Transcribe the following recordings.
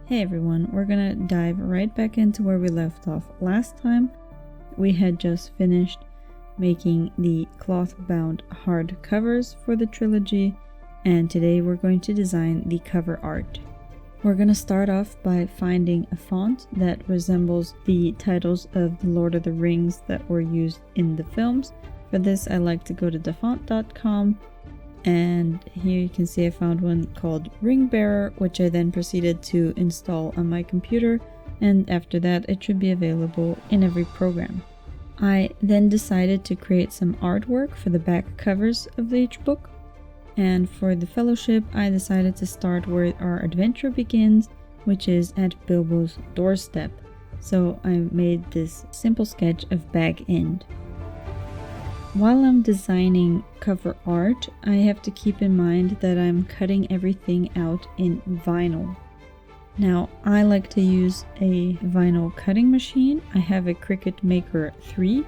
Hey everyone, we're gonna dive right back into where we left off last time. We had just finished making the cloth-bound hard covers for the trilogy, and today we're going to design the cover art. We're gonna start off by finding a font that resembles the titles of the Lord of the Rings that were used in the films. For this, I like to go to dafont.com, and here you can see I found one called Ring, which I then proceeded to install on my computer, and after that it should be available in every program. I then decided to create some artwork for the back covers of each book, and for the Fellowship I decided to start where our adventure begins, which is at Bilbo's doorstep. So I made this simple sketch of Bag End. While I'm designing cover art, I have to keep in mind that I'm cutting everything out in vinyl. Now, I like to use a vinyl cutting machine. I have a Cricut Maker 3.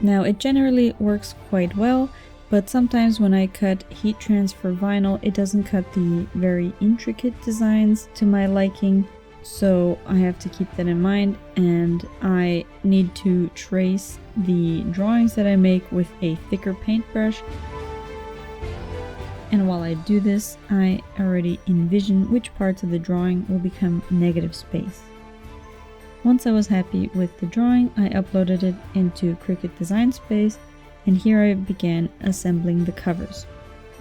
Now, it generally works quite well, but sometimes when I cut heat transfer vinyl, it doesn't cut the very intricate designs to my liking. So I have to keep that in mind, and I need to trace the drawings that I make with a thicker paintbrush. And while I do this, I already envision which parts of the drawing will become negative space. Once I was happy with the drawing, I uploaded it into Cricut Design Space, and here I began assembling the covers.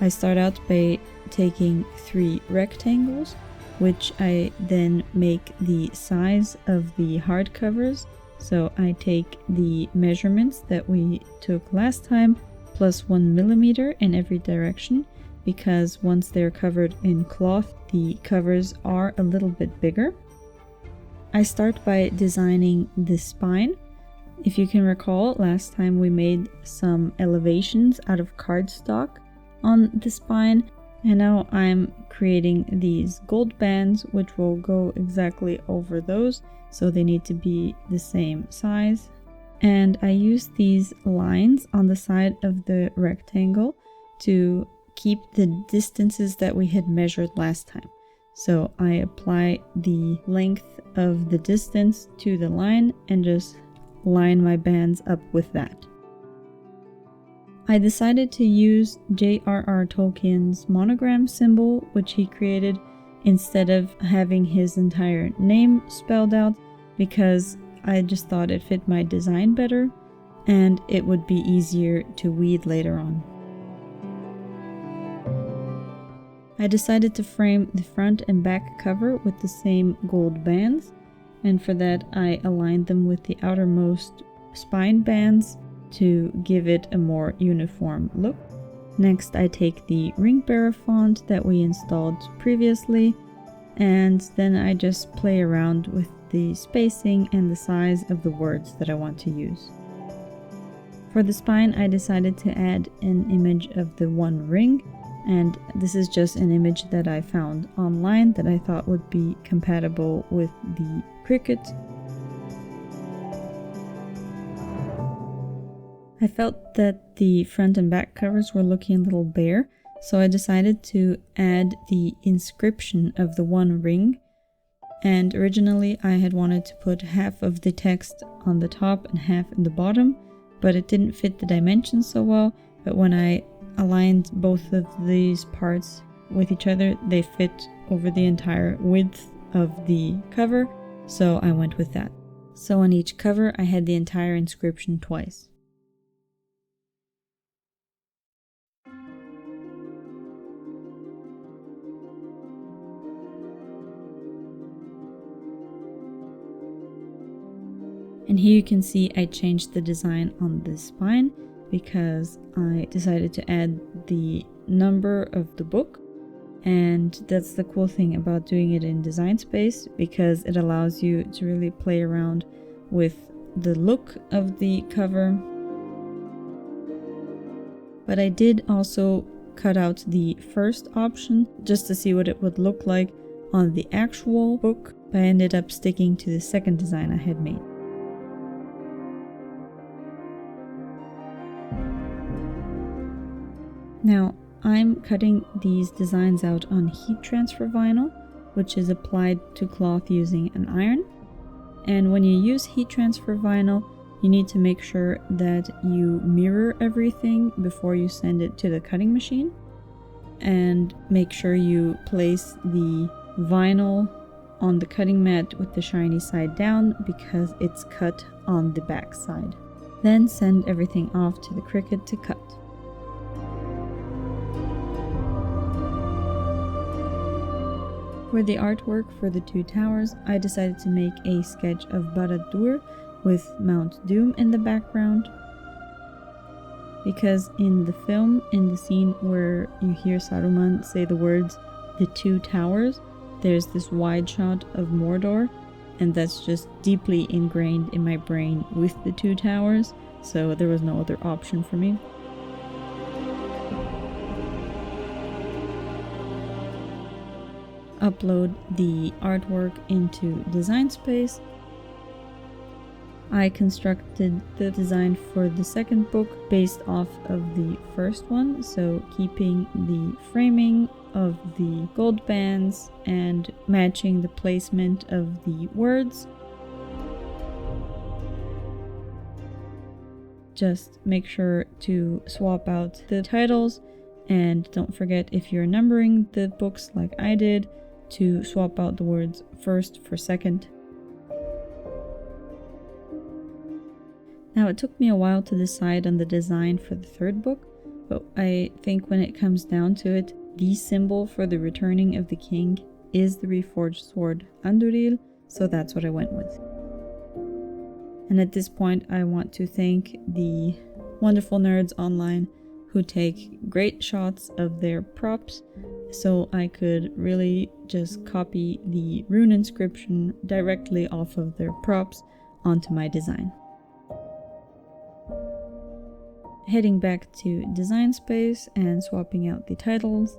I start out by taking 3 rectangles, which I then make the size of the hard covers. So I take the measurements that we took last time plus 1 millimeter in every direction, because once they're covered in cloth, the covers are a little bit bigger. I start by designing the spine. If you can recall, last time we made some elevations out of cardstock on the spine, and now I'm creating these gold bands which will go exactly over those, so they need to be the same size. And I use these lines on the side of the rectangle to keep the distances that we had measured last time. So I apply the length of the distance to the line and just line my bands up with that. I decided to use J.R.R. Tolkien's monogram symbol, which he created, instead of having his entire name spelled out, because I just thought it fit my design better and it would be easier to weed later on. I decided to frame the front and back cover with the same gold bands, and for that I aligned them with the outermost spine bands to give it a more uniform look. Next, I take the Ring font that we installed previously, and then I just play around with the spacing and the size of the words that I want to use. For the spine, I decided to add an image of the One Ring, and this is just an image that I found online that I thought would be compatible with the Cricut. I felt that the front and back covers were looking a little bare, so I decided to add the inscription of the One Ring. And originally I had wanted to put half of the text on the top and half in the bottom, but it didn't fit the dimensions so well. But when I aligned both of these parts with each other, they fit over the entire width of the cover, so I went with that. So on each cover I had the entire inscription twice. And here you can see I changed the design on the spine because I decided to add the number of the book. And that's the cool thing about doing it in Design Space, because it allows you to really play around with the look of the cover. But I did also cut out the first option just to see what it would look like on the actual book, but I ended up sticking to the second design I had made. Now, I'm cutting these designs out on heat transfer vinyl, which is applied to cloth using an iron. And when you use heat transfer vinyl, you need to make sure that you mirror everything before you send it to the cutting machine. And make sure you place the vinyl on the cutting mat with the shiny side down because it's cut on the back side. Then send everything off to the Cricut to cut. For the artwork for the two towers, I decided to make a sketch of Barad-dûr with Mount Doom in the background. Because in the film, in the scene where you hear Saruman say the words, "the two towers," there's this wide shot of Mordor, and that's just deeply ingrained in my brain with the two towers, so there was no other option for me. Upload the artwork into Design Space. I constructed the design for the second book based off of the first one, so keeping the framing of the gold bands and matching the placement of the words. Just make sure to swap out the titles, and don't forget, if you're numbering the books like I did, to swap out the words first for second. Now, it took me a while to decide on the design for the third book, but I think when it comes down to it, the symbol for the returning of the king is the reforged sword Andúril, so that's what I went with. And at this point, I want to thank the wonderful nerds online who take great shots of their props, so I could really just copy the rune inscription directly off of their props onto my design. Heading back to Design Space and swapping out the titles,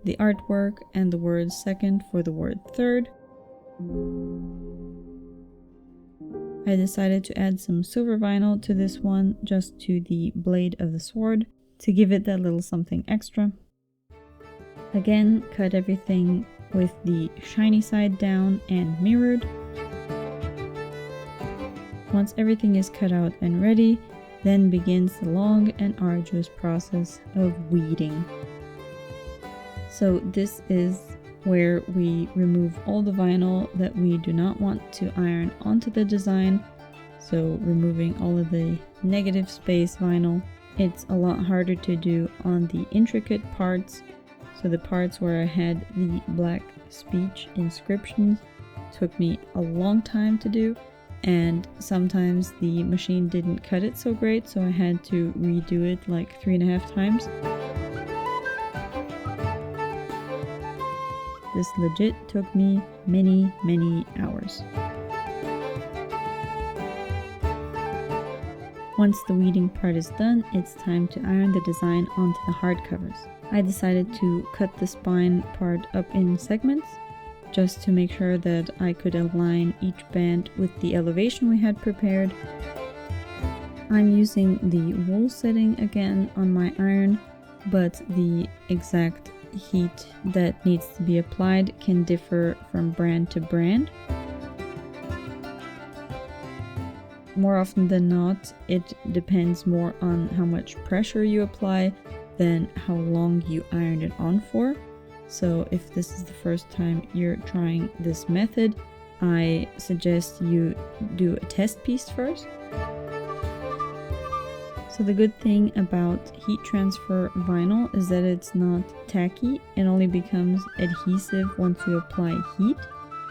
the artwork, and the word second for the word third. I decided to add some silver vinyl to this one, just to the blade of the sword, to give it that little something extra. Again, cut everything with the shiny side down and mirrored. Once everything is cut out and ready, then begins the long and arduous process of weeding. So this is where we remove all the vinyl that we do not want to iron onto the design. So removing all of the negative space vinyl. It's a lot harder to do on the intricate parts. So the parts where I had the Black Speech inscriptions took me a long time to do. And sometimes the machine didn't cut it so great, so I had to redo it like 3.5 times. This legit took me many hours. Once the weeding part is done, it's time to iron the design onto the hardcovers. I decided to cut the spine part up in segments, just to make sure that I could align each band with the elevation we had prepared. I'm using the wool setting again on my iron, but the exact heat that needs to be applied can differ from brand to brand. More often than not, it depends more on how much pressure you apply than how long you ironed it on for. So if this is the first time you're trying this method, I suggest you do a test piece first. So the good thing about heat transfer vinyl is that it's not tacky. It only becomes adhesive once you apply heat.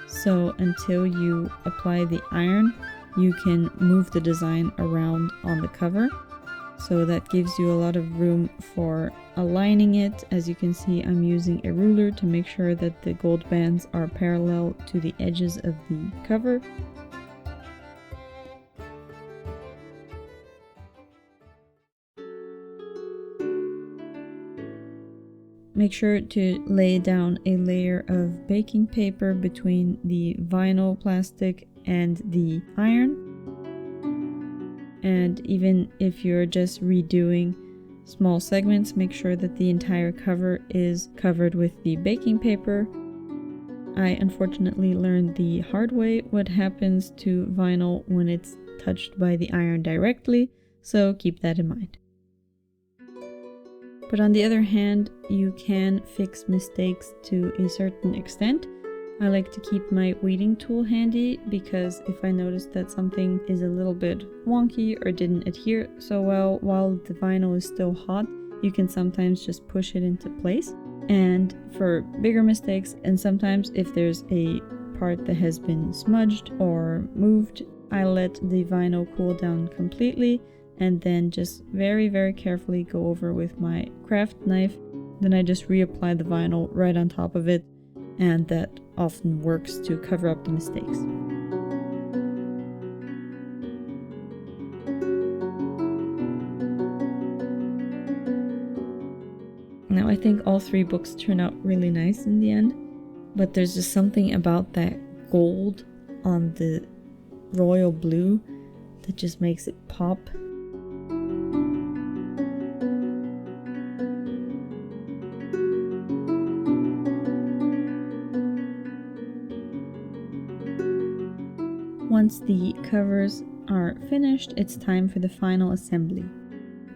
So until you apply the iron, you can move the design around on the cover. So that gives you a lot of room for aligning it. As you can see, I'm using a ruler to make sure that the gold bands are parallel to the edges of the cover. Make sure to lay down a layer of baking paper between the vinyl plastic and the iron. And even if you're just redoing small segments, make sure that the entire cover is covered with the baking paper. I unfortunately learned the hard way what happens to vinyl when it's touched by the iron directly, so keep that in mind. But on the other hand, you can fix mistakes to a certain extent. I like to keep my weeding tool handy because if I notice that something is a little bit wonky or didn't adhere so well while the vinyl is still hot, you can sometimes just push it into place. And for bigger mistakes, and sometimes if there's a part that has been smudged or moved, I let the vinyl cool down completely and then just very, very carefully go over with my craft knife. Then I just reapply the vinyl right on top of it, and that often works to cover up the mistakes. Now I think all 3 books turn out really nice in the end, but there's just something about that gold on the royal blue that just makes it pop. Once the covers are finished, it's time for the final assembly.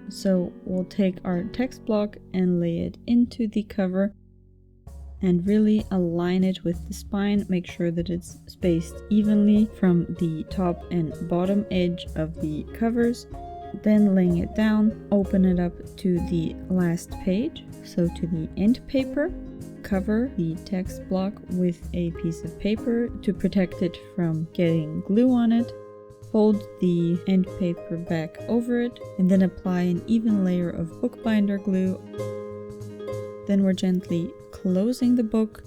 So we'll take our text block and lay it into the cover and really align it with the spine. Make sure that it's spaced evenly from the top and bottom edge of the covers. Then laying it down, open it up to the last page, so to the end paper. Cover the text block with a piece of paper to protect it from getting glue on it. Fold the end paper back over it and then apply an even layer of bookbinder glue. Then we're gently closing the book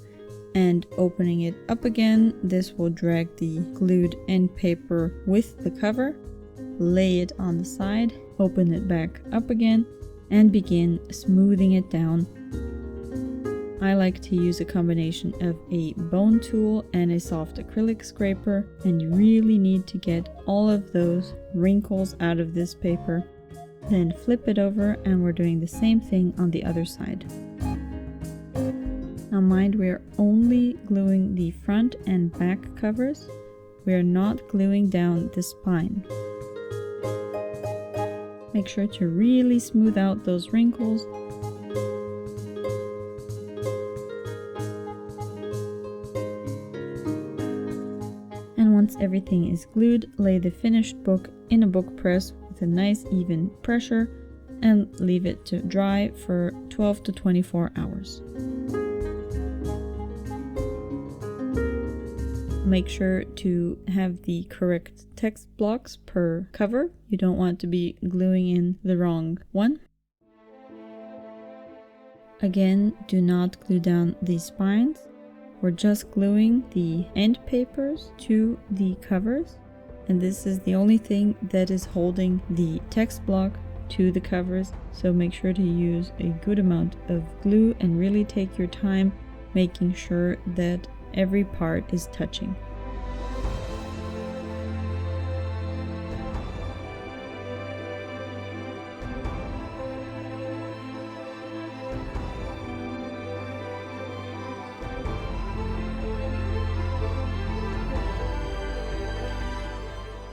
and opening it up again. This will drag the glued end paper with the cover. Lay it on the side, open it back up again, and begin smoothing it down. I like to use a combination of a bone tool and a soft acrylic scraper, and you really need to get all of those wrinkles out of this paper. Then flip it over and we're doing the same thing on the other side. Now mind, we're only gluing the front and back covers. We're not gluing down the spine. Make sure to really smooth out those wrinkles. And once everything is glued, lay the finished book in a book press with a nice even pressure and leave it to dry for 12 to 24 hours. Make sure to have the correct text blocks per cover. You don't want to be gluing in the wrong one. Again, do not glue down the spines. We're just gluing the end papers to the covers, and this is the only thing that is holding the text block to the covers, so make sure to use a good amount of glue and really take your time making sure that every part is touching.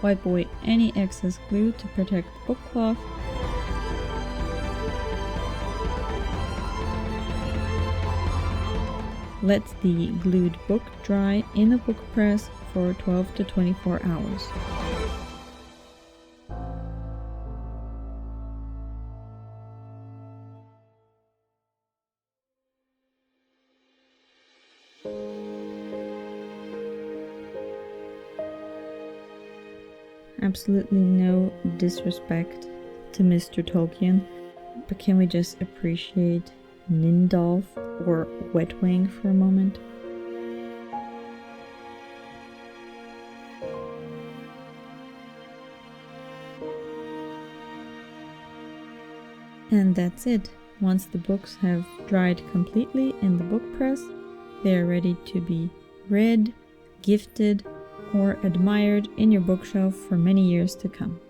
Wipe away any excess glue to protect the book cloth. Let the glued book dry in a book press for 12 to 24 hours. Absolutely no disrespect to Mr. Tolkien, but can we just appreciate Nindolf or Wetwing for a moment? And that's it. Once the books have dried completely in the book press, they are ready to be read, gifted, or admired in your bookshelf for many years to come.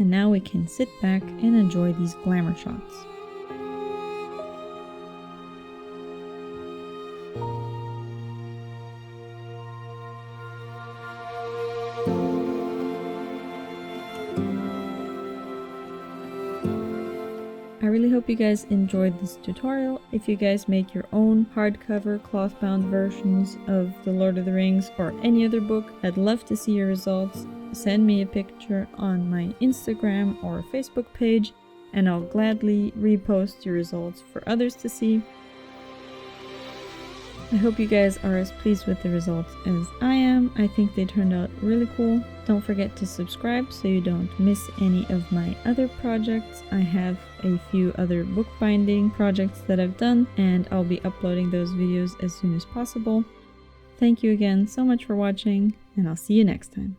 And now we can sit back and enjoy these glamour shots. I really hope you guys enjoyed this tutorial. If you guys make your own hardcover cloth-bound versions of The Lord of the Rings or any other book, I'd love to see your results. Send me a picture on my Instagram or Facebook page, and I'll gladly repost your results for others to see. I hope you guys are as pleased with the results as I am. I think they turned out really cool. Don't forget to subscribe so you don't miss any of my other projects. I have a few other bookbinding projects that I've done, and I'll be uploading those videos as soon as possible. Thank you again so much for watching, and I'll see you next time.